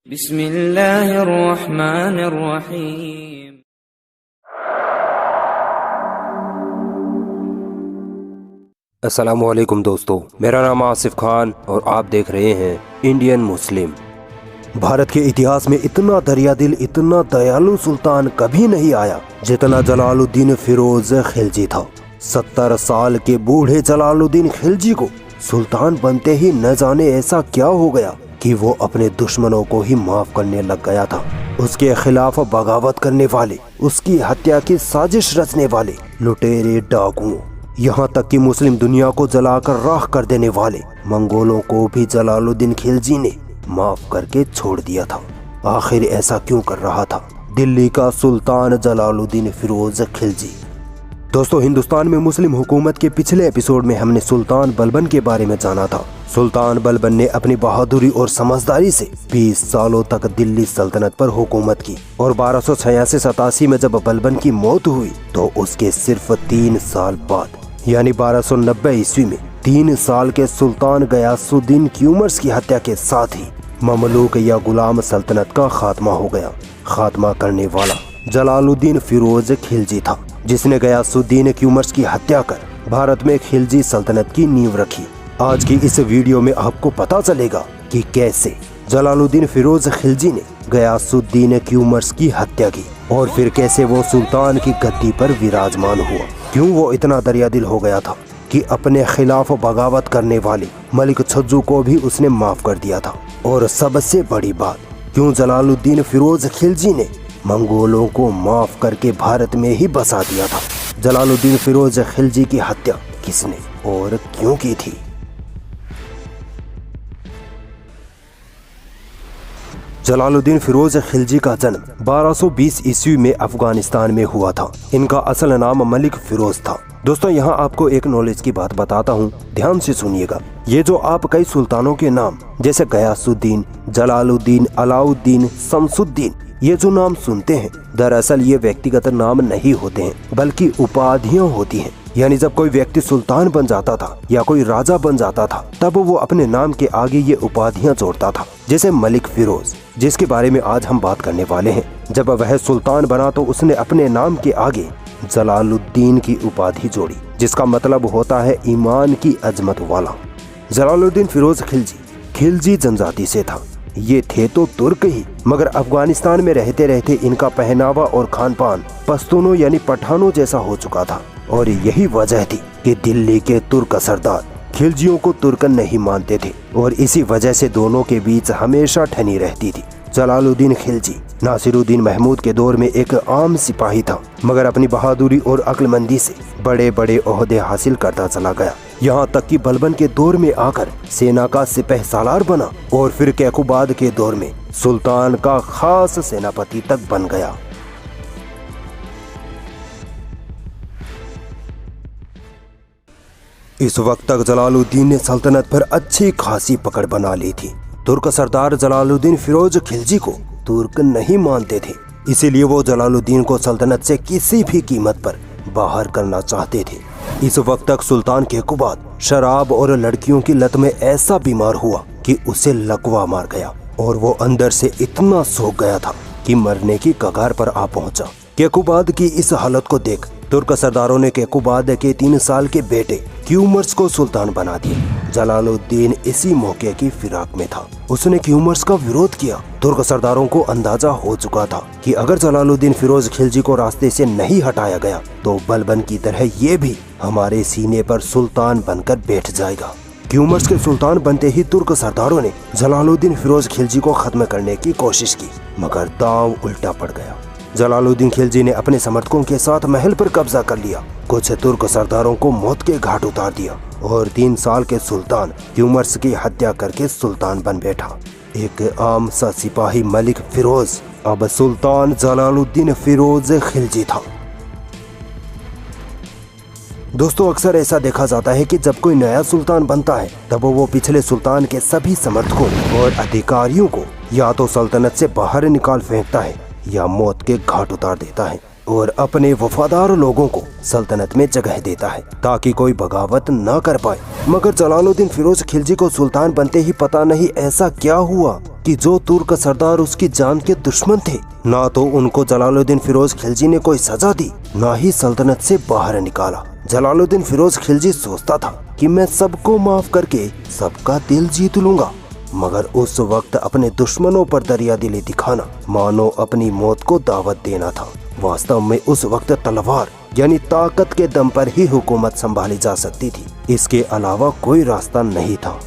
बिस्मिल्लाहिर्रहमानिर्रहीम। अस्सलामुअलैकुम दोस्तों, मेरा नाम आसिफ खान और आप देख रहे हैं इंडियन मुस्लिम। भारत के इतिहास में इतना दरियादिल, इतना दयालु सुल्तान कभी नहीं आया जितना जलालुद्दीन फिरोज खिलजी था। 70 साल के बूढ़े जलालुद्दीन खिलजी को सुल्तान बनते ही न जाने ऐसा क्या हो गया कि वो अपने दुश्मनों को ही माफ करने लग गया था। उसके खिलाफ बगावत करने वाले, उसकी हत्या की साजिश रचने वाले लुटेरे, डाकुओं, यहाँ तक कि मुस्लिम दुनिया को जलाकर राख कर देने वाले मंगोलों को भी जलालुद्दीन खिलजी ने माफ करके छोड़ दिया था। आखिर ऐसा क्यों कर रहा था दिल्ली का सुल्तान जलालुद्दीन फिरोज खिलजी? दोस्तों, हिंदुस्तान में मुस्लिम हुकूमत के पिछले एपिसोड में हमने सुल्तान बलबन के बारे में जाना था। सुल्तान बलबन ने अपनी बहादुरी और समझदारी से 20 सालों तक दिल्ली सल्तनत पर हुकूमत की और 1286-87 में जब बलबन की मौत हुई तो उसके सिर्फ 3 साल बाद यानी 1290 ईस्वी में 3 साल के सुल्तान गयासुद्दीन क्यूमर्स की हत्या के साथ ही ममलूक या गुलाम सल्तनत का खात्मा हो गया। खात्मा करने वाला जलालुद्दीन फिरोज खिलजी था, जिसने गयासुद्दीन क्यूमर्स की हत्या कर भारत में खिलजी सल्तनत की नींव रखी। आज की इस वीडियो में आपको पता चलेगा कि कैसे जलालुद्दीन फिरोज खिलजी ने गयासुद्दीन क्यूमर्स की हत्या की और फिर कैसे वो सुल्तान की गद्दी पर विराजमान हुआ। क्यों वो इतना दरियादिल हो गया था कि अपने खिलाफ बगावत करने वाले मलिक छज्जू को भी उसने माफ कर दिया था। और सबसे बड़ी बात, क्यों जलालुद्दीन फिरोज खिलजी ने मंगोलों को माफ करके भारत में ही बसा दिया था। जलालुद्दीन फिरोज खिलजी की हत्या किसने और क्यों की थी? जलालुद्दीन फिरोज खिलजी का जन्म 1220 ईस्वी में अफगानिस्तान में हुआ था। इनका असल नाम मलिक फिरोज था। दोस्तों, यहाँ आपको एक नॉलेज की बात बताता हूँ, ध्यान से सुनिएगा। ये जो आप कई सुल्तानों के नाम जैसे गयासुद्दीन, जलालुद्दीन, अलाउद्दीन, शमसुद्दीन, ये जो नाम सुनते हैं, दरअसल ये व्यक्तिगत नाम नहीं होते हैं बल्कि उपाधियां होती हैं। यानी जब कोई व्यक्ति सुल्तान बन जाता था या कोई राजा बन जाता था तब वो अपने नाम के आगे ये उपाधियां जोड़ता था। जैसे मलिक फिरोज, जिसके बारे में आज हम बात करने वाले हैं, जब वह सुल्तान बना तो उसने अपने नाम के आगे जलालुद्दीन की उपाधि जोड़ी, जिसका मतलब होता है ईमान की अजमत वाला। जलालुद्दीन फिरोज खिलजी खिलजी जनजाति से था। ये थे तो तुर्क ही, मगर अफगानिस्तान में रहते रहते इनका पहनावा और खान पान पश्तूनों यानी पठानों जैसा हो चुका था। और यही वजह थी कि दिल्ली के तुर्क सरदार खिलजियों को तुर्कन नहीं मानते थे और इसी वजह से दोनों के बीच हमेशा ठनी रहती थी। जलालुद्दीन खिलजी नासिरुद्दीन महमूद के दौर में एक आम सिपाही था, मगर अपनी बहादुरी और अक्लमंदी से बड़े बड़े ओहदे हासिल करता चला गया। यहाँ तक कि बलबन के दौर में आकर सेना का सिपह सालार बना और फिर कैकुबाद के दौर में सुल्तान का खास सेनापति तक बन गया। इस वक्त तक जलालुद्दीन ने सल्तनत पर अच्छी खासी पकड़ बना ली थी। तुर्क सरदार जलालुद्दीन फिरोज खिलजी को तुर्क नहीं मानते थे, इसीलिए वो जलालुद्दीन को सल्तनत से किसी भी कीमत पर बाहर करना चाहते थे। इस वक्त तक सुल्तान कैकुबाद शराब और लड़कियों की लत में ऐसा बीमार हुआ कि उसे लकवा मार गया और वो अंदर से इतना सूख गया था कि मरने की कगार पर आ पहुंचा। कैकुबाद की इस हालत को देख तुर्क सरदारों ने कैकुबाद के 3 साल के बेटे क्यूमर्स को सुल्तान बना दिया। जलालुद्दीन इसी मौके की फिराक में था। उसने क्यूमर्स का विरोध किया। तुर्क सरदारों को अंदाजा हो चुका था कि अगर जलालुद्दीन फिरोज खिलजी को रास्ते से नहीं हटाया गया तो बलबन की तरह ये भी हमारे सीने पर सुल्तान बनकर बैठ जाएगा। क्यूमर्स के सुल्तान बनते ही तुर्क सरदारों ने जलालुद्दीन फिरोज खिलजी को खत्म करने की कोशिश की, मगर दांव उल्टा पड़ गया। जलालुद्दीन खिलजी ने अपने समर्थकों के साथ महल पर कब्जा कर लिया, कुछ तुर्क सरदारों को मौत के घाट उतार दिया और 3 साल के सुल्तान क्यूमर्स की हत्या करके सुल्तान बन बैठा। एक आम सा सिपाही मलिक फिरोज अब सुल्तान जलालुद्दीन फिरोज खिलजी था। दोस्तों, अक्सर ऐसा देखा जाता है कि जब कोई नया सुल्तान बनता है तब वो पिछले सुल्तान के सभी समर्थकों और अधिकारियों को या तो सल्तनत से बाहर निकाल फेंकता है या मौत के घाट उतार देता है। और अपने वफादार लोगों को सल्तनत में जगह देता है ताकि कोई बगावत न कर पाए। मगर जलालुद्दीन फिरोज खिलजी को सुल्तान बनते ही पता नहीं ऐसा क्या हुआ कि जो तुर्क सरदार उसकी जान के दुश्मन थे, ना तो उनको जलालुद्दीन फिरोज खिलजी ने कोई सजा दी, ना ही सल्तनत से बाहर निकाला। जलालुद्दीन फिरोज खिलजी सोचता था कि मैं सबको माफ करके सबका दिल जीत लूंगा, मगर उस वक्त अपने दुश्मनों पर दरियादिली दिखाना मानो अपनी मौत को दावत देना था। वास्तव में उस वक्त तलवार यानी ताकत के दम पर ही हुकूमत संभाली जा सकती थी, इसके अलावा कोई रास्ता नहीं था।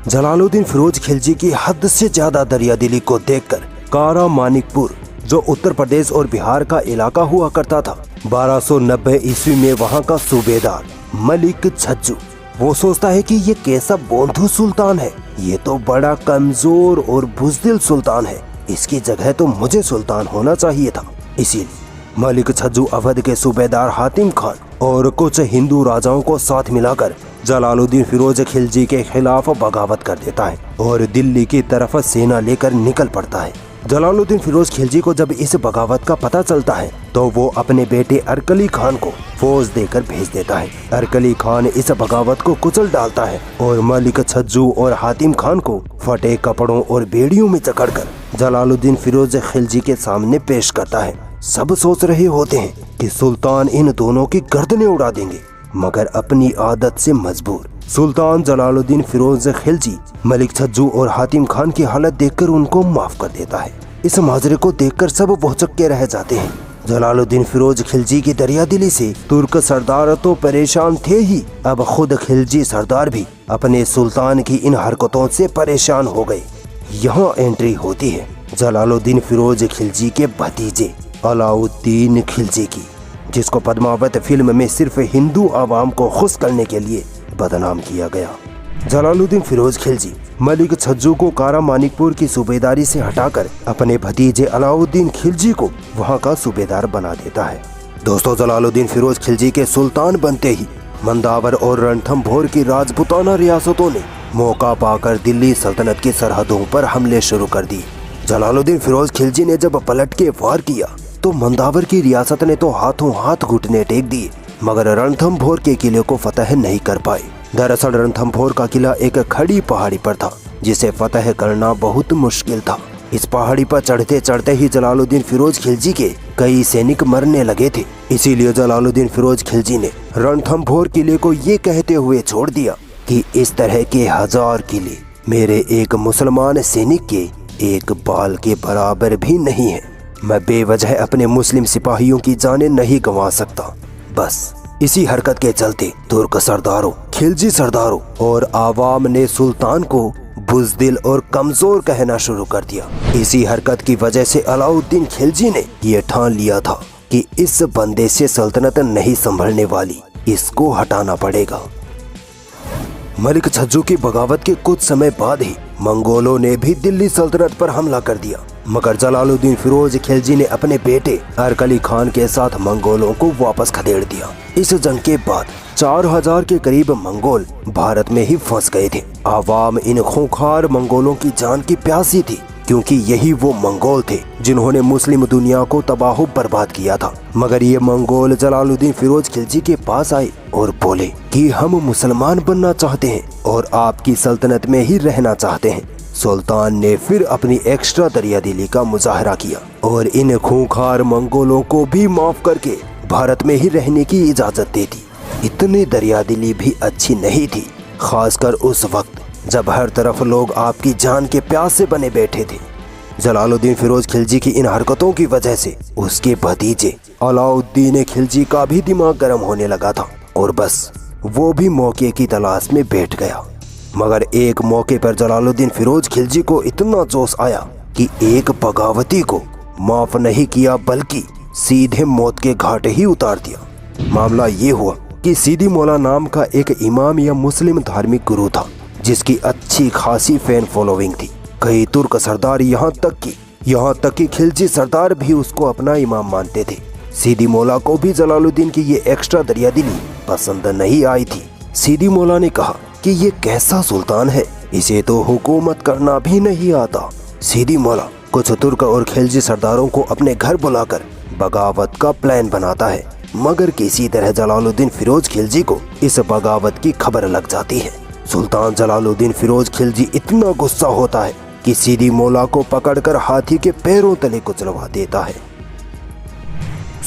जलालुद्दीन फिरोज खिलजी की हद से ज्यादा दरियादिली को देखकर कारा मानिकपुर, जो उत्तर प्रदेश और बिहार का इलाका हुआ करता था, 1290 ईस्वी में वहाँ का सूबेदार मलिक छज्जू, वो सोचता है कि ये कैसा बोंधू सुल्तान है, ये तो बड़ा कमजोर और बुज़दिल सुल्तान है, इसकी जगह तो मुझे सुल्तान होना चाहिए था। इसीलिए मलिक छज्जू अवध के सूबेदार हातिम खान और कुछ हिंदू राजाओं को साथ मिलाकर जलालुद्दीन फिरोज खिलजी के खिलाफ बगावत कर देता है और दिल्ली की तरफ सेना लेकर निकल पड़ता है। जलालुद्दीन फिरोज खिलजी को जब इस बगावत का पता चलता है तो वो अपने बेटे अरकली खान को फौज देकर भेज देता है। अरकली खान इस बगावत को कुचल डालता है और मलिक छज्जू और हातिम खान को फटे कपड़ों और बेड़ियों में जकड़कर जलालुद्दीन फिरोज खिलजी के सामने पेश करता है। सब सोच रहे होते हैं कि सुल्तान इन दोनों की गर्दनें उड़ा देंगे, मगर अपनी आदत से मजबूर सुल्तान जलालुद्दीन फिरोज खिलजी मलिक छज्जू और हातिम खान की हालत देखकर उनको माफ कर देता है। इस माजरे को देखकर सब भौचक्के रह जाते हैं। जलालुद्दीन फिरोज खिलजी की दरियादिली से तुर्क सरदार तो परेशान थे ही, अब खुद खिलजी सरदार भी अपने सुल्तान की इन हरकतों से परेशान हो गए। यहाँ एंट्री होती है जलालुद्दीन फिरोज खिलजी के भतीजे अलाउद्दीन खिलजी की, जिसको पद्मावत फिल्म में सिर्फ हिंदू आवाम को खुश करने के लिए बदनाम किया गया। जलालुद्दीन फिरोज खिलजी मलिक छज्जू को कारा मानिकपुर की सूबेदारी से हटाकर अपने भतीजे अलाउद्दीन खिलजी को वहां का सूबेदार बना देता है। दोस्तों, जलालुद्दीन फिरोज खिलजी के सुल्तान बनते ही मंदावर और रणथंभोर की राजपुताना रियासतों ने मौका पाकर दिल्ली सल्तनत की सरहदों पर हमले शुरू कर दिए। जलालुद्दीन फिरोज खिलजी ने जब पलट के वार किया तो मंदावर की रियासत ने तो हाथों हाथ घुटने टेक दिए, मगर रणथंभोर के किले को फतह नहीं कर पाए। दरअसल रणथंभोर का किला एक खड़ी पहाड़ी पर था, जिसे फतह करना बहुत मुश्किल था। इस पहाड़ी पर चढ़ते चढ़ते ही जलालुद्दीन फिरोज खिलजी के कई सैनिक मरने लगे थे। इसीलिए जलालुद्दीन फिरोज खिलजी ने रणथंभोर किले को ये कहते हुए छोड़ दिया कि इस तरह के 1000 किले मेरे एक मुसलमान सैनिक के एक बाल के बराबर भी नहीं है। मैं बेवजह अपने मुस्लिम सिपाहियों की जानें नहीं गंवा सकता। बस इसी हरकत के चलते तुर्क सरदारों, खिलजी सरदारों और आवाम ने सुल्तान को बुज़दिल और कमजोर कहना शुरू कर दिया। इसी हरकत की वजह से अलाउद्दीन खिलजी ने ये ठान लिया था कि इस बंदे से सल्तनत नहीं संभलने वाली, इसको हटाना पड़ेगा। मलिक छज्जू की बगावत के कुछ समय बाद ही मंगोलों ने भी दिल्ली सल्तनत पर हमला कर दिया, मगर जलालुद्दीन फिरोज खिलजी ने अपने बेटे अरकली खान के साथ मंगोलों को वापस खदेड़ दिया। इस जंग के बाद 4000 के करीब मंगोल भारत में ही फंस गए थे। आवाम इन खूंखार मंगोलों की जान की प्यासी थी, क्योंकि यही वो मंगोल थे जिन्होंने मुस्लिम दुनिया को तबाह बर्बाद किया था। मगर ये मंगोल जलालुद्दीन फिरोज खिलजी के पास आए और बोले कि हम मुसलमान बनना चाहते हैं और आपकी सल्तनत में ही रहना चाहते हैं। सुल्तान ने फिर अपनी एक्स्ट्रा दरियादिली का मुजाहरा किया और इन खूंखार मंगोलों को भी माफ करके भारत में ही रहने की इजाजत दे दी। इतनी दरियादिली भी अच्छी नहीं थी, खासकर उस वक्त जब हर तरफ लोग आपकी जान के प्यास से बने बैठे थे। जलालुद्दीन फिरोज खिलजी की इन हरकतों की वजह से उसके भतीजे अलाउद्दीन खिलजी का भी दिमाग गर्म होने लगा था और बस वो भी मौके की तलाश में बैठ गया। मगर एक मौके पर जलालुद्दीन फिरोज खिलजी को इतना जोश आया कि एक बगावती को माफ नहीं किया बल्कि सीधे मौत के घाट ही उतार दिया। मामला ये हुआ कि सीदी मौला नाम का एक इमाम या मुस्लिम धार्मिक गुरु था, जिसकी अच्छी खासी फैन फॉलोइंग थी। कई तुर्क सरदार यहाँ तक कि खिलजी सरदार भी उसको अपना इमाम मानते थे। सीदी मौला को भी जलालुद्दीन की ये एक्स्ट्रा दरियादिली पसंद नहीं आई थी। सीदी मौला ने कहा कि ये कैसा सुल्तान है, इसे तो हुकूमत करना भी नहीं आता। सीदी मौला कुछ तुर्क और खिलजी सरदारों को अपने घर बुलाकर बगावत का प्लान बनाता है, मगर किसी तरह जलालुद्दीन फिरोज खिलजी को इस बगावत की खबर लग जाती है। सुल्तान जलालुद्दीन फिरोज खिलजी इतना गुस्सा होता है कि सीधी मौला को पकड़कर हाथी के पैरों तले कुचलवा देता है।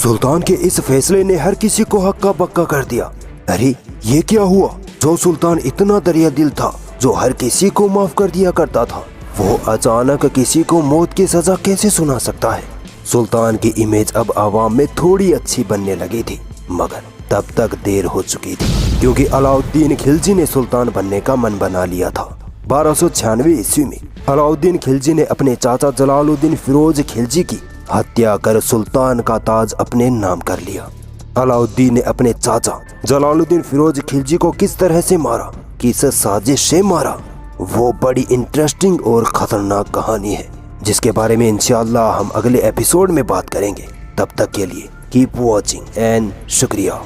सुल्तान के इस फैसले ने हर किसी को हक्का बक्का कर दिया। अरे ये क्या हुआ? जो सुल्तान इतना दरिया दिल था, जो हर किसी को माफ कर दिया करता था, वो अचानक किसी को मौत की सजा कैसे सुना सकता है? सुल्तान की इमेज अब आवाम में थोड़ी अच्छी बनने लगी थी, मगर तब तक देर हो चुकी थी, क्योंकि अलाउद्दीन खिलजी ने सुल्तान बनने का मन बना लिया था। 1296 ईस्वी में अलाउद्दीन खिलजी ने अपने चाचा जलालुद्दीन फिरोज खिलजी की हत्या कर सुल्तान का ताज अपने नाम कर लिया। अलाउद्दीन ने अपने चाचा जलालुद्दीन फिरोज खिलजी को किस तरह से मारा, किस साजिश से मारा, वो बड़ी इंटरेस्टिंग और खतरनाक कहानी है, जिसके बारे में इंशाअल्लाह हम अगले एपिसोड में बात करेंगे। तब तक के लिए कीप वॉचिंग एंड शुक्रिया।